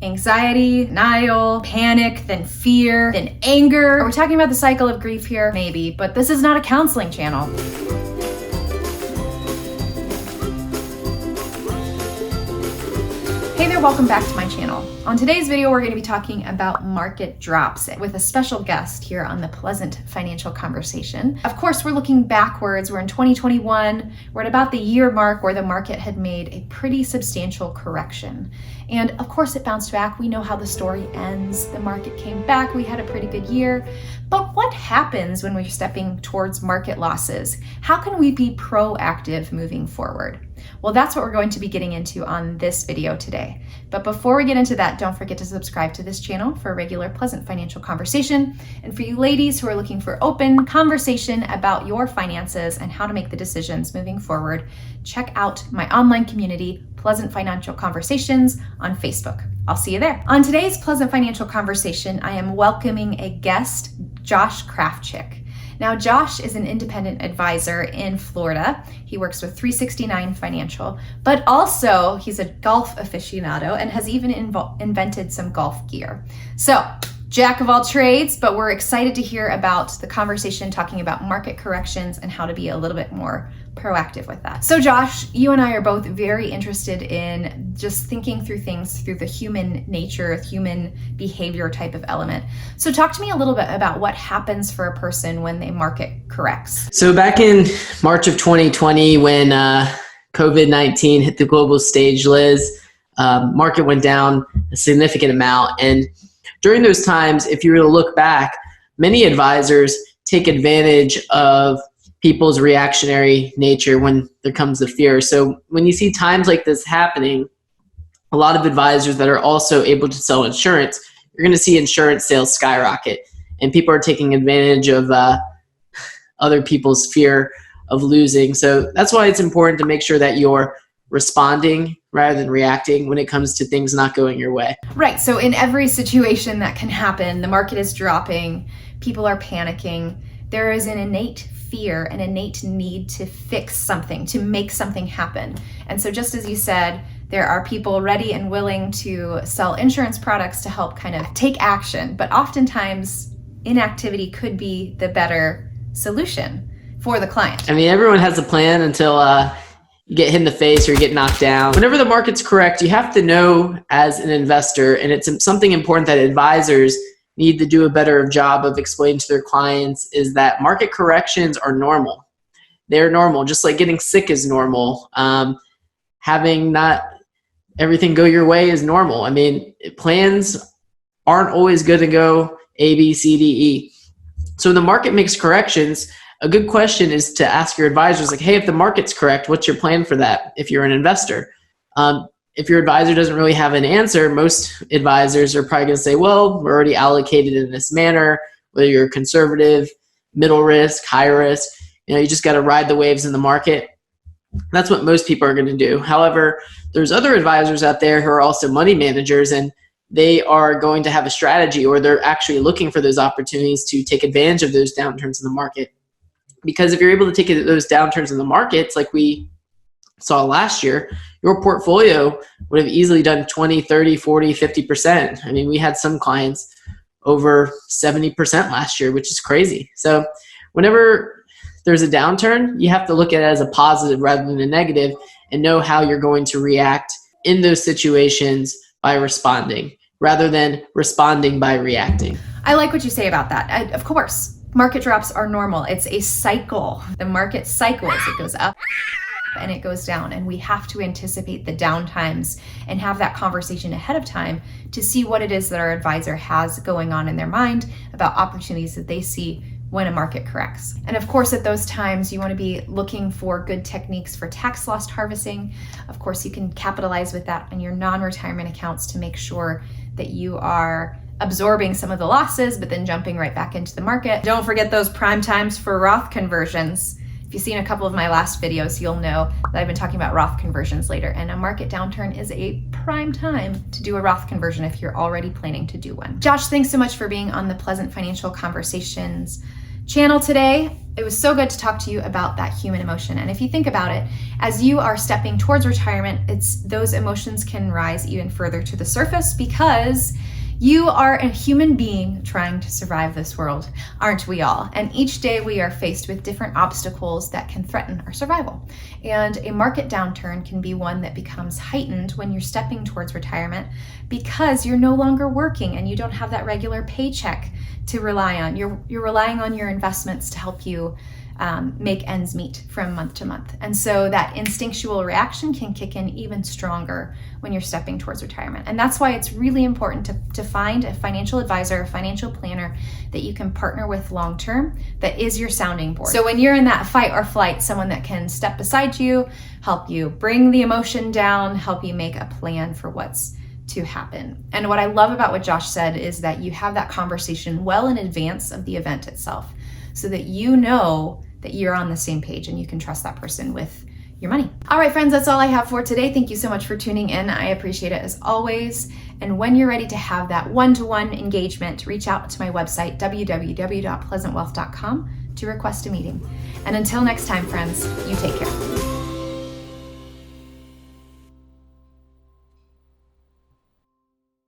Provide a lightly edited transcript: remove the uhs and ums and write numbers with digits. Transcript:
Anxiety, denial, panic, then fear, then anger. Are we talking about the cycle of grief here? Maybe, but this is not a counseling channel. Hey there, welcome back to my channel. On today's video, we're going to be talking about market drops with a special guest here on the Pleasant Financial Conversation. Of course, we're looking backwards. We're in 2021. We're at about the year mark where the market had made a pretty substantial correction. And of course, it bounced back. We know how the story ends. The market came back. We had a pretty good year. But what happens when we're stepping towards market losses? How can we be proactive moving forward? Well, that's what we're going to be getting into on this video today. But before we get into that, don't forget to subscribe to this channel for a regular Pleasant Financial Conversation. And for you ladies who are looking for open conversation about your finances and how to make the decisions moving forward, check out my online community, Pleasant Financial Conversations, on Facebook. I'll see you there. On today's Pleasant Financial Conversation, I am welcoming a guest, Josh Krafchick. Now, Josh is an independent advisor in Florida. He works with 369 Financial, but also he's a golf aficionado and has even invented some golf gear. So, jack of all trades, but we're excited to hear about the conversation talking about market corrections and how to be a little bit more proactive with that. So Josh, you and I are both very interested in just thinking through things through the human nature, human behavior type of element. So talk to me a little bit about what happens for a person when the market corrects. So back in March of 2020, when COVID-19 hit the global stage, Liz, market went down a significant amount. And during those times, if you were to look back, many advisors take advantage of people's reactionary nature when there comes the fear. So when you see times like this happening, a lot of advisors that are also able to sell insurance, you're going to see insurance sales skyrocket. And people are taking advantage of other people's fear of losing. So that's why it's important to make sure that you're responding rather than reacting when it comes to things not going your way. Right. So in every situation that can happen, the market is dropping, people are panicking, there is an innate fear, an innate need to fix something, to make something happen. And so just as you said, there are people ready and willing to sell insurance products to help kind of take action, but oftentimes inactivity could be the better solution for the client. I mean, everyone has a plan until you get hit in the face or you get knocked down. Whenever the market's correct, you have to know as an investor, and it's something important that advisors need to do a better job of explaining to their clients, is that market corrections are normal. They're normal, just like getting sick is normal. Having not everything go your way is normal. I mean, plans aren't always going to go A, B, C, D, E. So when the market makes corrections, a good question is to ask your advisors, like, hey, if the market's correct, what's your plan for that if you're an investor? If your advisor doesn't really have an answer, most advisors are probably going to say, well, we're already allocated in this manner, whether you're conservative, middle risk, high risk, you just got to ride the waves in the market. That's what most people are going to do. However, there's other advisors out there who are also money managers, and they are going to have a strategy, or they're actually looking for those opportunities to take advantage of those downturns in the market. Because if you're able to take those downturns in the markets like we saw last year, your portfolio would have easily done 20, 30, 40, 50%. I mean, we had some clients over 70% last year, which is crazy. So whenever there's a downturn, you have to look at it as a positive rather than a negative, and know how you're going to react in those situations by responding rather than responding by reacting. I like what you say about that. Of course, market drops are normal. It's a cycle. The market cycles. It goes up and it goes down, and we have to anticipate the down times and have that conversation ahead of time to see what it is that our advisor has going on in their mind about opportunities that they see when a market corrects. And of course, at those times, you want to be looking for good techniques for tax loss harvesting. Of course, you can capitalize with that on your non-retirement accounts to make sure that you are absorbing some of the losses, but then jumping right back into the market. Don't forget those prime times for Roth conversions. If you've seen a couple of my last videos, you'll know that I've been talking about Roth conversions later, and a market downturn is a prime time to do a Roth conversion if you're already planning to do one. Josh, thanks so much for being on the Pleasant Financial Conversations channel today. It was so good to talk to you about that human emotion. And if you think about it, as you are stepping towards retirement, those emotions can rise even further to the surface because you are a human being trying to survive this world, aren't we all? And each day we are faced with different obstacles that can threaten our survival. And a market downturn can be one that becomes heightened when you're stepping towards retirement because you're no longer working and you don't have that regular paycheck to rely on. You're relying on your investments to help you make ends meet from month to month. And so that instinctual reaction can kick in even stronger when you're stepping towards retirement. And that's why it's really important to find a financial advisor, a financial planner that you can partner with long-term that is your sounding board. So when you're in that fight or flight, someone that can step beside you, help you bring the emotion down, help you make a plan for what's to happen. And what I love about what Josh said is that you have that conversation well in advance of the event itself, so that you know that you're on the same page and you can trust that person with your money. All right, friends, that's all I have for today. Thank you so much for tuning in. I appreciate it as always. And when you're ready to have that one-to-one engagement, reach out to my website, www.pleasantwealth.com, to request a meeting. And until next time, friends, you take care.